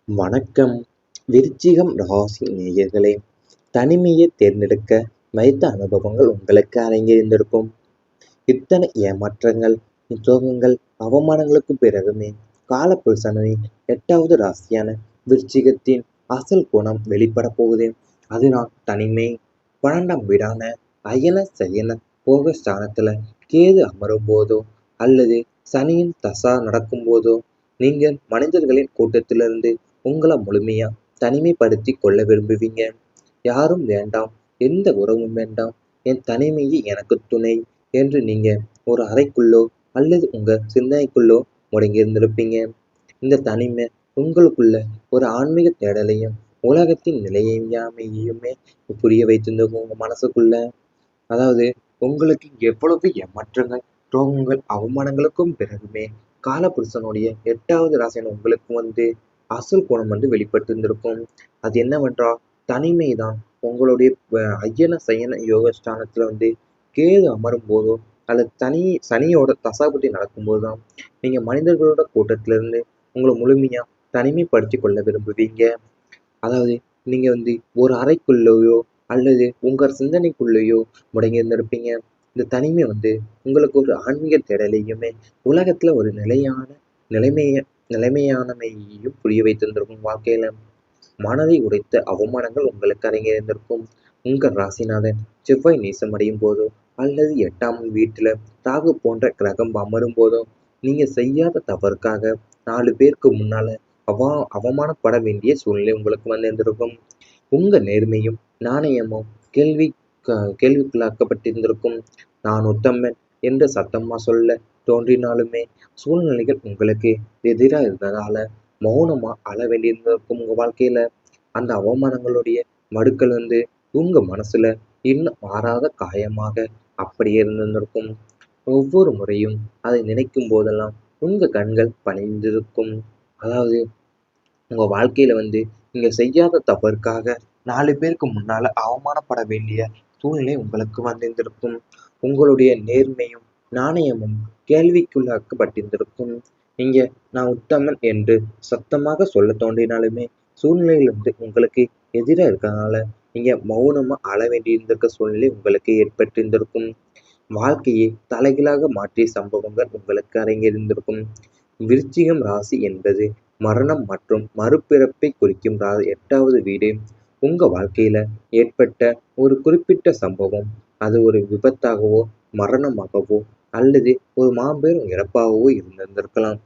வணக்கம். விருச்சிகம் ராசி நேயர்களே, தனிமையை தேர்ந்தெடுக்க வைத்த அனுபவங்கள் உங்களுக்கு அரங்கேறியிருந்திருக்கும். இத்தனை ஏமாற்றங்கள், துரோகங்கள், அவமானங்களுக்குப் பிறகுமே காலபுருஷனின் 8வது ராசியான விருச்சிகத்தின் அசல் குணம் வெளிப்படப் போகுது. அதுதான் தனிமை. 12ஆம் வீடான அயன சயன போகஸ்தானத்துல கேது அமரும் போதோ அல்லது சனியின் தசா நடக்கும் போதோ நீங்கள் மனிதர்களின் கூட்டத்திலிருந்து உங்களை முழுமையா தனிமைப்படுத்திக் கொள்ள விரும்புவீங்க. யாரும் வேண்டாம், எந்த உறவும் வேண்டாம், என் தனிமையே எனக்கு துணை என்று நீங்க ஒரு அறைக்குள்ளோ அல்லது உங்க சிந்தனைக்குள்ளோ முடங்கியிருந்திருப்பீங்க. இந்த தனிமை உங்களுக்குள்ள ஒரு ஆன்மீக தேடலையும் உலகத்தின் நிலையாமையுமே புரிய வைத்திருந்தோம் உங்க மனசுக்குள்ள. அதாவது உங்களுக்கு எவ்வளவு ஏமாற்றங்கள், துரோகங்கள், அவமானங்களுக்கும் பிறகுமே காலபுருஷனுடைய 8வது ராசியான உங்களுக்கு அசல் குணம் வெளிப்பட்டிருந்திருக்கும். அது என்னவென்றால் தனிமைதான். உங்களுடைய அய்யன சயன யோகஸ்தானத்துல கேது அமரும் போதோ அல்லது சனியோட தசாபுத்தி நடக்கும்போது தான் நீங்க மனிதர்களோட கூட்டத்திலிருந்து உங்களை முழுமையா தனிமைப்படுத்தி கொள்ள விரும்புவீங்க. அதாவது நீங்க ஒரு அறைக்குள்ளேயோ அல்லது உங்க சிந்தனைக்குள்ளேயோ முடங்கி இருந்திருப்பீங்க. இந்த தனிமை உங்களுக்கு ஒரு ஆன்மீக தேடலையுமே உலகத்துல ஒரு நிலைமையானமையையும் புரிய வைத்திருந்திருக்கும். வாழ்க்கையில மனதை உடைத்த அவமானங்கள் உங்களுக்கு அரங்கேறியிருந்திருக்கும். உங்க ராசிநாதன் செவ்வாய் நேசமடையும் போதோ அல்லது 8ஆம் வீட்டுல ராகு போன்ற கிரகம் அமரும் போதோ நீங்க செய்யாத தவறுக்காக 4 பேருக்கு முன்னால அவமானப்பட வேண்டிய சூழ்நிலை உங்களுக்கு இருந்திருக்கும். உங்க நேர்மையும் நாணயமும் கேள்விக்குள்ளாக்கப்பட்டிருந்திருக்கும். நான் உத்தமன் என்று சத்தமா சொல்ல தோன்றினாலுமே சூழ்நிலைகள் உங்களுக்கு எதிராக இருந்ததால மௌனமா அழ வேண்டியிருந்திருக்கும். உங்க வாழ்க்கையில அந்த அவமானங்களுடைய மடுக்கள் உங்க மனசுல இன்னும் மாறாத காயமாக அப்படியே இருந்திருக்கும். ஒவ்வொரு முறையும் அதை நினைக்கும் போதெல்லாம் உங்க கண்கள் பணிந்திருக்கும். அதாவது உங்க வாழ்க்கையில நீங்க செய்யாத தவறுக்காக 4 பேருக்கு முன்னால அவமானப்பட வேண்டிய சூழ்நிலை உங்களுக்கு வந்திருந்திருக்கும். உங்களுடைய நேர்மையும் நாணயமும் கேள்விக்குள்ளாக்கப்பட்டிருந்திருக்கும். நீங்க நான் உத்தமன் என்று சத்தமாக சொல்ல தோன்றினாலுமே சூழ்நிலையில் உங்களுக்கு எதிராக இருக்கிறதுனால நீங்க மௌனமா அழ வேண்டியிருந்திருக்க சூழ்நிலை உங்களுக்கு ஏற்பட்டிருந்திருக்கும். வாழ்க்கையை தலைகீழாக மாற்றிய சம்பவங்கள் உங்களுக்கு அரங்கேறியிருந்திருக்கும். விருச்சிகம் ராசி என்பது மரணம் மற்றும் மறுபிறப்பை குறிக்கும் 8வது வீடு. உங்க வாழ்க்கையில ஏற்பட்ட ஒரு குறிப்பிட்ட சம்பவம், அது ஒரு விபத்தாகவோ மரணமாகவோ அல்லது ஒரு மாபெரும் இறப்பாகவோ இருந்திருக்கலாம்.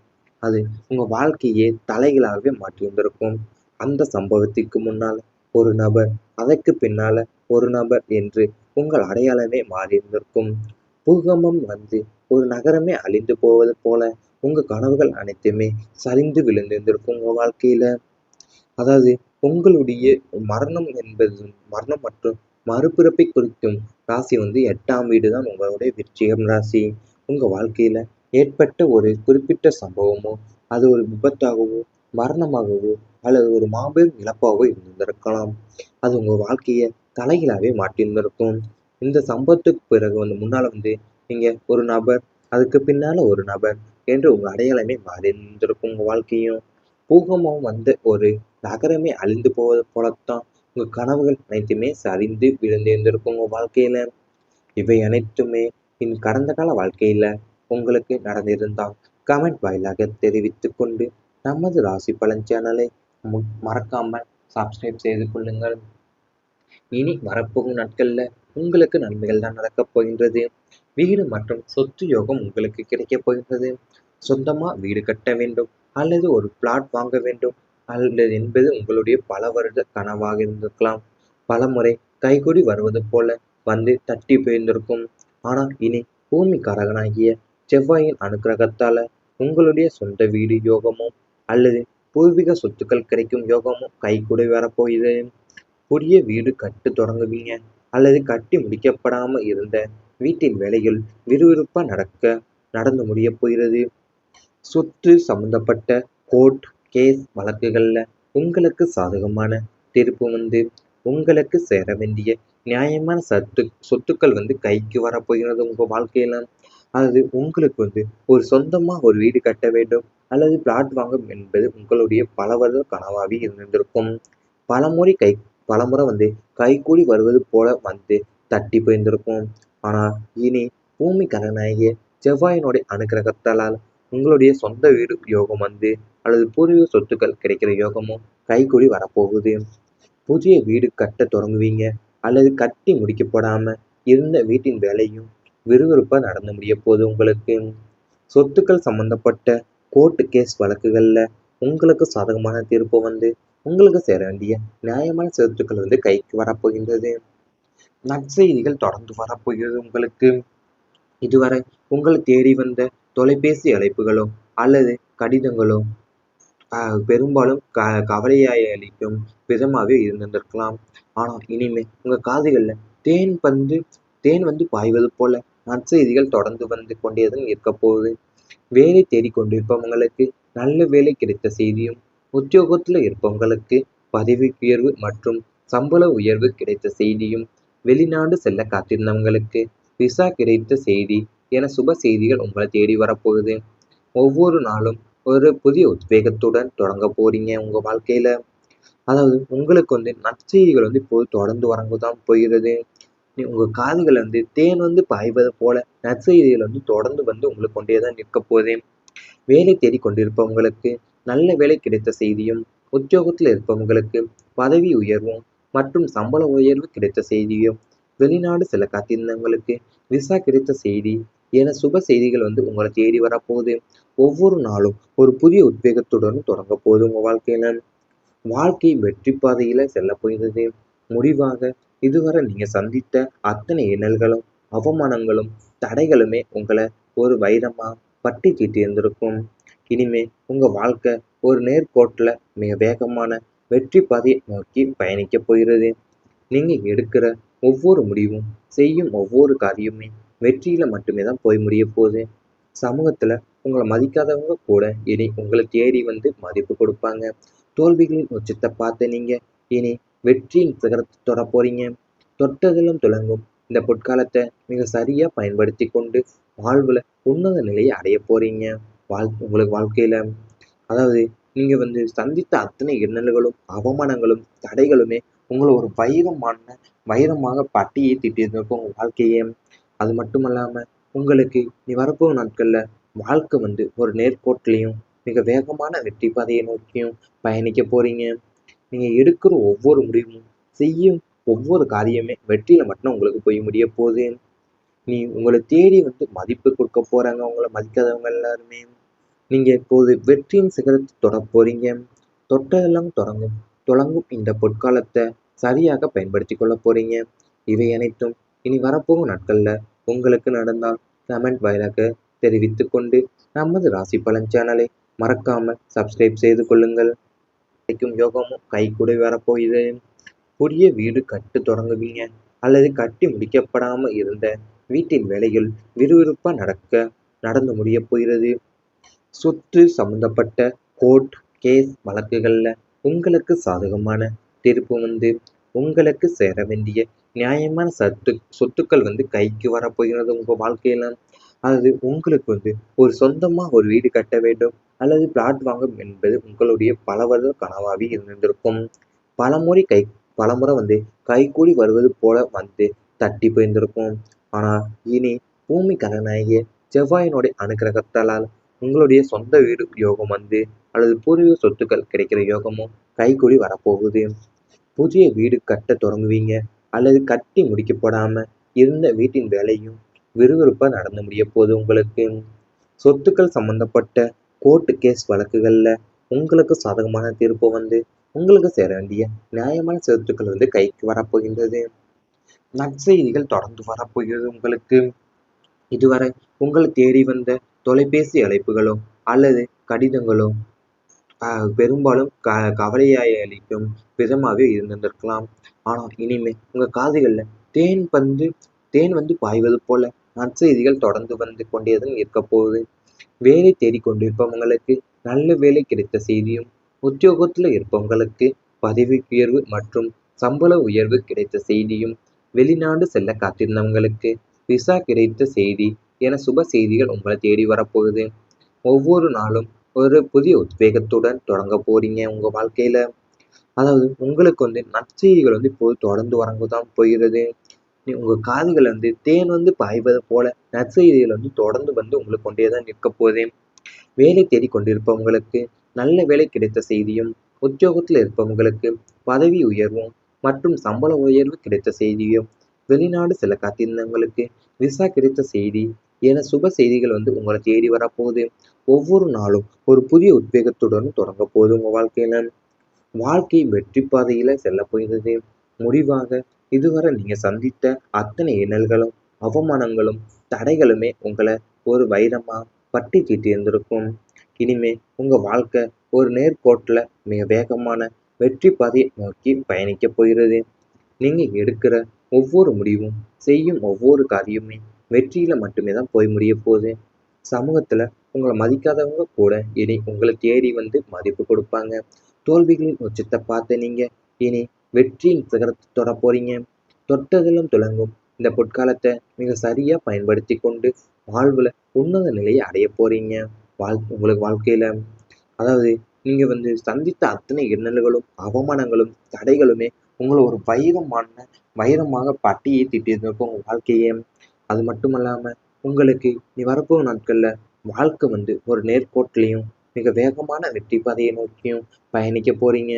அது உங்க வாழ்க்கையே தலைகளாகவே மாற்றியிருந்திருக்கும். அந்த சம்பவத்திற்கு முன்னால் ஒரு நபர், அதற்கு பின்னால ஒரு நபர் என்று உங்கள் அடையாளமே மாறியிருந்திருக்கும். பூகம்பம் ஒரு நகரமே அழிந்து போவது போல உங்க கனவுகள் அனைத்துமே சரிந்து விழுந்திருந்திருக்கும் உங்க வாழ்க்கையில. அதாவது உங்களுடைய மரணம் மற்றும் மறுபிறப்பை குறிக்கும் ராசி 8ஆம் வீடு தான் உங்களுடைய விருச்சிகம் ராசி. உங்க வாழ்க்கையில ஏற்பட்ட ஒரு குறிப்பிட்ட சம்பவமோ அது ஒரு விபத்தாகவோ மரணமாகவோ அல்லது ஒரு மாபெரும் இழப்பாகவோ இருந்திருக்கலாம். அது உங்க வாழ்க்கையை தலைகீழாவே மாற்றியிருந்திருக்கும். இந்த சம்பவத்துக்கு பிறகு முன்னால நீங்க ஒரு நபர், அதுக்கு பின்னால ஒரு நபர் என்று உங்க அடையாளமே மாறி இருந்திருக்கும் உங்க வாழ்க்கையும். பூகம்பம் ஒரு நகரமே அழிந்து போவது போலத்தான் உங்க கனவுகள் அனைத்துமே சரிந்து விழுந்திருந்திருக்கும் உங்க வாழ்க்கையில. இவை அனைத்துமே கடந்த கால வாழ்க்கையில உங்களுக்கு நடந்திருந்தால் கமெண்ட் வாயிலாக தெரிவித்துக் கொண்டு நமது ராசி பலன் சேனலை மறக்காமல் சப்ஸ்கிரைப் செய்து கொள்ளுங்கள். இனி வரப்போகும் நாட்கள்ல உங்களுக்கு நன்மைகள் தான் நடக்கப் போகின்றது. வீடு மற்றும் சொத்து யோகம் உங்களுக்கு கிடைக்கப் போகின்றது. சொந்தமா வீடு கட்ட வேண்டும் அல்லது ஒரு பிளாட் வாங்க வேண்டும் அல்லது என்பது உங்களுடைய பல வருட கனவாக இருந்திருக்கலாம். பலமுறை கைகூடி வருவது போல தட்டி போயிருந்திருக்கும். ஆனால் இனி பூமிக்காரகனாகிய செவ்வாயின் அனுக்கிரகத்தால உங்களுடைய சொந்த வீடு யோகமும் அல்லது பூர்வீக சொத்துக்கள் கிடைக்கும் யோகமும் கைகூடி வரப்போகிறது. புதிய வீடு கட்டு தொடங்குவீங்க அல்லது கட்டி முடிக்கப்படாம இருந்த வீட்டின் வேலைகள் விறுவிறுப்பா நடந்து முடிய போகிறது. சொத்து சம்பந்தப்பட்ட கோர்ட் கேஸ் வழக்குகள்ல உங்களுக்கு சாதகமான தீர்ப்பு உங்களுக்கு சேர வேண்டிய நியாயமான சொத்துக்கள் கைக்கு வரப்போகிறது உங்க வாழ்க்கையில. அது உங்களுக்கு ஒரு சொந்தமா ஒரு வீடு கட்ட வேண்டும் அல்லது பிளாட் வாங்கும் என்பது உங்களுடைய பல வருட கனவாகவே இருந்திருக்கும். பலமுறை கை பலமுறை கைகூடி வருவது போல தட்டி போயிருந்திருக்கும். ஆனால் இனி பூமி கனநாயகிய செவ்வாயினுடைய அனுக்கிரகத்தால் உங்களுடைய சொந்த வீடு யோகம் அல்லது பூர்வீக சொத்துக்கள் கிடைக்கிற யோகமும் கைகூடி வரப்போகுது. புதிய வீடு கட்ட தொடங்குவீங்க அல்லது கட்டி முடிக்கப்படாம இருந்த வீட்டின் வேலையும் விறுவிறுப்பா நடந்து முடிய போகுது உங்களுக்கு. சொத்துக்கள் சம்பந்தப்பட்ட கோர்ட்டு கேஸ் வழக்குகள்ல உங்களுக்கு சாதகமான தீர்ப்பு உங்களுக்கு சேர வேண்டிய நியாயமான சொத்துக்கள் கைக்கு வரப்போகின்றது. நற்செய்திகள் தொடர்ந்து வரப்போகிறது உங்களுக்கு. இதுவரை உங்களை தேடி வந்த தொலைபேசி அழைப்புகளோ அல்லது கடிதங்களோ பெரும்பாலும் கவலையை அளிக்கும் விதமாகவே இருந்திருக்கலாம். ஆனால் இனிமே உங்கள் காதுகளில் தேன் பாய்வது போல நற்செய்திகள் தொடர்ந்து கொண்டேதான் இருக்க போகுது. வேலை தேடிக்கொண்டிருப்பவங்களுக்கு நல்ல வேலை கிடைத்த செய்தியும், உத்தியோகத்தில் இருப்பவங்களுக்கு பதவி உயர்வு மற்றும் சம்பள உயர்வு கிடைத்த செய்தியும், வெளிநாடு செல்ல காத்திருந்தவங்களுக்கு விசா கிடைத்த செய்தி என சுப செய்திகள் உங்களை தேடி வரப்போகுது. ஒவ்வொரு நாளும் ஒரு புதிய உத்வேகத்துடன் தொடங்க போறீங்க உங்க வாழ்க்கையில. அதாவது உங்களுக்கு நற்செய்திகள் இப்போது தொடர்ந்து வரங்குதான் போகிறது. உங்க காதுகள் தேன் பாய்வது போல நற்செய்திகள் தொடர்ந்து உங்களுக்கு கொண்டேதான் நிற்க போதே. வேலை தேடி கொண்டிருப்பவங்களுக்கு நல்ல வேலை கிடைத்த செய்தியும், உத்தியோகத்தில் இருப்பவங்களுக்கு பதவி உயர்வும் மற்றும் சம்பள உயர்வு கிடைத்த செய்தியும், வெளிநாடு செல்ல காத்திருந்தவங்களுக்கு விசா கிடைத்த செய்தி என சுப செய்திகள் உங்களை தேடி வரப்போகுது. ஒவ்வொரு நாளும் ஒரு புதிய உத்வேகத்துடன் தொடங்க போகுது உங்க வாழ்க்கையில. வாழ்க்கை வெற்றி பாதையில செல்ல போகிறது. முடிவாக இதுவரை நீங்க சந்தித்த அத்தனை இன்னல்களும், அவமானங்களும், தடைகளுமே உங்களை ஒரு வைரமா பட்டி தீட்டி இருந்திருக்கும். இனிமே உங்க வாழ்க்கை ஒரு நேர்கோட்டுல மிக வேகமான வெற்றி பாதையை நோக்கி பயணிக்க போகிறது. நீங்க எடுக்கிற ஒவ்வொரு முடிவும், செய்யும் ஒவ்வொரு காரியமே வெற்றியில மட்டுமே தான் போய் முடிய போகுது. சமூகத்துல உங்களை மதிக்காதவங்க கூட இனி உங்களை தேடி மதிப்பு கொடுப்பாங்க. தோல்விகளின் உச்சத்தை பார்த்த நீங்க இனி வெற்றியின் சிகரத்தை தொட போறீங்க. தொட்டதிலும் துலங்கும் இந்த பொற்காலத்தை மிக சரியா பயன்படுத்தி கொண்டு வாழ்வுல உன்னத நிலையை அடைய போறீங்க. உங்களுக்கு வாழ்க்கையில அதாவது நீங்க சந்தித்த அத்தனை இன்னல்களும், அவமானங்களும், தடைகளுமே உங்களை ஒரு வைரமாக பட்டியை திட்டியிருந்திருக்கும் உங்க வாழ்க்கையே. அது மட்டுமல்லாம உங்களுக்கு நீ வரப்போகும் நாட்கள்ல வாழ்க்கை ஒரு நேர்கோட்டிலையும் மிக வேகமான வெற்றி பாதையை நோக்கியும் பயணிக்க போறீங்க. நீங்க எடுக்கிற ஒவ்வொரு முடிவும், செய்யும் ஒவ்வொரு காரியமே வெற்றியில மட்டும் உங்களுக்கு போய் முடிய போகுது. நீ உங்களை தேடி மதிப்பு கொடுக்க போறாங்க உங்களை மதிக்காதவங்க எல்லாருமே. நீங்க இப்போது வெற்றியின் சிகரத்தை தொட போறீங்க. தொட்டதெல்லாம் தொடங்கும் இந்த பொற்காலத்தை சரியாக பயன்படுத்தி கொள்ள போறீங்க. இவை அனைத்தும் இனி வரப்போகும் நாட்கள்ல உங்களுக்கு நடந்தால் கமெண்ட் வாயிலாக தெரிவித்துக் கொண்டு நமது ராசி பலன் சேனலை மறக்காமல் சப்ஸ்கிரைப் செய்து கொள்ளுங்கள். யோகமும் கைகூட வரப்போகுது. புதிய வீடு கட்டு தொடங்குவீங்க அல்லது கட்டி முடிக்கப்படாம இருந்த வீட்டின் வேலைகள் விறுவிறுப்பா நடந்து முடிய போகிறது. சொத்து சம்பந்தப்பட்ட கோர்ட் கேஸ் வழக்குகள்ல உங்களுக்கு சாதகமான தீர்ப்பு உங்களுக்கு சேர வேண்டிய நியாயமான சொத்துக்கள் கைக்கு வரப்போகிறது உங்க வாழ்க்கையில. அது உங்களுக்கு ஒரு சொந்தமா ஒரு வீடு கட்ட வேண்டும் அல்லது பிளாட் வாங்கும் என்பது உங்களுடைய பல வருட கனவாகவே இருந்திருக்கும். பலமுறை கைகூடி வருவது போல தட்டி போயிருந்திருக்கும். ஆனால் இனி பூமி கனநாயகிய செவ்வாயினுடைய அனுக்கிரகத்தால் உங்களுடைய சொந்த வீடு யோகம் அல்லது பூர்வீக சொத்துக்கள் கிடைக்கிற யோகமும் கைகூடி வரப்போகுது. புதிய வீடு கட்ட தொடங்குவீங்க அல்லது கட்டி முடிக்கப்படாம இருந்த வீட்டின் வேலையும் விறுவிறுப்பா நடந்து முடிய போகுது உங்களுக்கு. சொத்துக்கள் சம்பந்தப்பட்ட கோர்ட்டு கேஸ் வழக்குகள்ல உங்களுக்கு சாதகமான தீர்ப்பு உங்களுக்கு சேர வேண்டிய நியாயமான சொத்துக்கள் கைக்கு வரப்போகின்றது. நற்செய்திகள் தொடர்ந்து வரப்போகிறது உங்களுக்கு. இதுவரை உங்களை தேடி வந்த தொலைபேசி அழைப்புகளோ அல்லது கடிதங்களோ பெரும்பாலும் கவலையை அளிக்கும் விதமாகவே இருந்திருக்கலாம். ஆனால் இனிமே உங்க காதுகள்ல தேன் பாய்வது போல நற்செய்திகள் தொடர்ந்து கொண்டேதான் இருக்க போகுது. வேலை தேடிக்கொண்டிருப்பவங்களுக்கு நல்ல வேலை கிடைத்த செய்தியும், உத்தியோகத்துல இருப்பவங்களுக்கு பதவி உயர்வு மற்றும் சம்பள உயர்வு கிடைத்த செய்தியும், வெளிநாடு செல்ல காத்திருந்தவங்களுக்கு விசா கிடைத்த செய்தி என சுப செய்திகள் உங்களை தேடி வரப்போகுது. ஒவ்வொரு நாளும் ஒரு புதிய உத்வேகத்துடன் தொடங்க போறீங்க உங்க வாழ்க்கையில. அதாவது உங்களுக்கு நற்செய்திகள் இப்போது தொடர்ந்து வழங்க தான் போகிறது. உங்க காதுகள்ல தேன் பாய்வது போல நற்செய்திகள் தொடர்ந்து உங்களுக்கு கொண்டே தான் நிற்கப் போகுது. வேலை தேடிக் கொண்டிருப்பவங்களுக்கு நல்ல வேலை கிடைத்த செய்தியும், உத்தியோகத்தில் இருப்பவங்களுக்கு பதவி உயர்வும் மற்றும் சம்பள உயர்வு கிடைத்த செய்தியும், வெளிநாடு செல்ல காத்திருந்தவங்களுக்கு விசா கிடைத்த செய்தி என சுப செய்திகள் உங்களை தேடி வரப்போகுது. ஒவ்வொரு நாளும் ஒரு புதிய உத்வேகத்துடன் தொடங்க போகுது உங்க வாழ்க்கையில. வாழ்க்கை வெற்றி பாதையில செல்லப் போகிறது. முடிவாக இதுவரை நீங்க சந்தித்த அத்தனை இன்னல்களும், அவமானங்களும், தடைகளுமே உங்கள ஒரு வைரமா பட்டி தீட்டியிருந்திருக்கும். இனிமே உங்க வாழ்க்கை ஒரு நேர்கோட்டுல மிக வேகமான வெற்றி பாதையை நோக்கி பயணிக்கப் போகிறது. நீங்க எடுக்கிற ஒவ்வொரு முடிவும், செய்யும் ஒவ்வொரு காரியமுமே வெற்றியில மட்டுமே தான் போய் முடியப் போகுது. சமூகத்துல உங்கள மதிக்காதவங்க கூட இனி உங்கள தேடி மதிப்பு கொடுப்பாங்க. தோல்விகளின் உச்சத்த பார்த்த நீங்க இனி வெற்றியின் சிகரத்த தொடப் போறீங்க. தொட்டதெல்லாம் துலங்கும் இந்த பொற்காலத்த மிக சரியா பயன்படுத்திக் கொண்டு வாழ்வுல உன்னத நிலையை அடையப் போறீங்க. உங்களுக்கு வாழ்க்கையில அதாவது நீங்க சந்தித்த அத்தனை இன்னல்களும், அவமானங்களும், தடைகளுமே உங்கள ஒரு வைரமாக பட்டியை தீட்டியிருந்திருக்கும் உங்க வாழ்க்கையே. அது மட்டுமல்லாம உங்களுக்கு இனி வரப்போகும் நாட்கள்ல வாழ்க்கை ஒரு நேர்கோட்டிலையும் மிக வேகமான வெற்றி பாதையை நோக்கியும் பயணிக்க போறீங்க.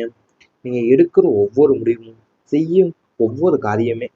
நீங்க எடுக்கிற ஒவ்வொரு முடிவும், செய்யும் ஒவ்வொரு காரியமே